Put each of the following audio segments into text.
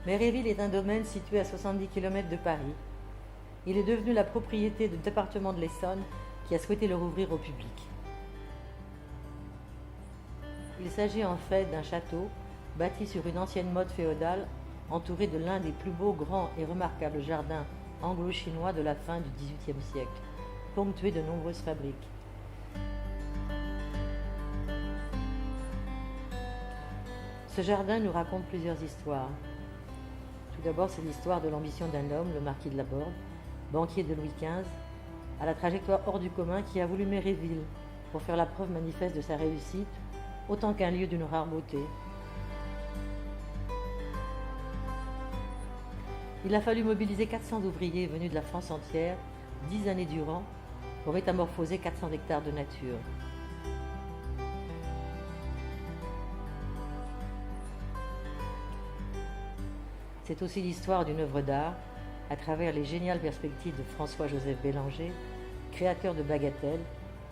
Méréville est un domaine situé à 70 km de Paris. Il est devenu la propriété du département de l'Essonne qui a souhaité le rouvrir au public. Il s'agit en fait d'un château bâti sur une ancienne motte féodale entouré de l'un des plus beaux, grands et remarquables jardins anglo-chinois de la fin du XVIIIe siècle, ponctué de nombreuses fabriques. Ce jardin nous raconte plusieurs histoires. Tout d'abord, c'est l'histoire de l'ambition d'un homme, le marquis de Laborde, banquier de Louis XV, à la trajectoire hors du commun qui a voulu Méréville pour faire la preuve manifeste de sa réussite, autant qu'un lieu d'une rare beauté. Il a fallu mobiliser 400 ouvriers venus de la France entière, 10 années durant, pour métamorphoser 400 hectares de nature. C'est aussi l'histoire d'une œuvre d'art, à travers les géniales perspectives de François-Joseph Bélanger, créateur de Bagatelle,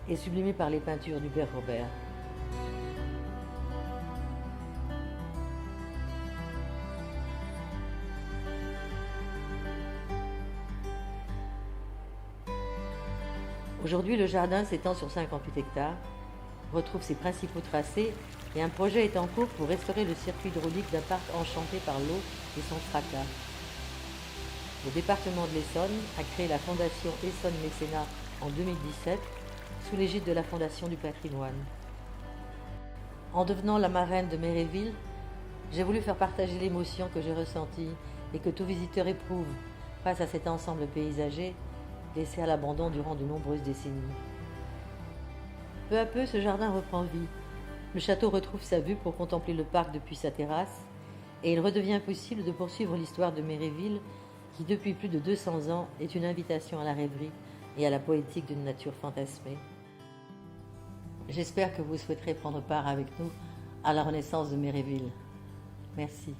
et sublimé par les peintures d'Hubert Robert. Aujourd'hui, le jardin s'étend sur 58 hectares, retrouve ses principaux tracés et un projet est en cours pour restaurer le circuit hydraulique d'un parc enchanté par l'eau et son fracas. Le département de l'Essonne a créé la fondation Essonne Mécénat en 2017 sous l'égide de la Fondation du patrimoine. En devenant la marraine de Méréville, j'ai voulu faire partager l'émotion que j'ai ressentie et que tout visiteur éprouve face à cet ensemble paysager laissé à l'abandon durant de nombreuses décennies. Peu à peu, ce jardin reprend vie. Le château retrouve sa vue pour contempler le parc depuis sa terrasse et il redevient possible de poursuivre l'histoire de Méréville qui, depuis plus de 200 ans, est une invitation à la rêverie et à la poétique d'une nature fantasmée. J'espère que vous souhaiterez prendre part avec nous à la renaissance de Méréville. Merci.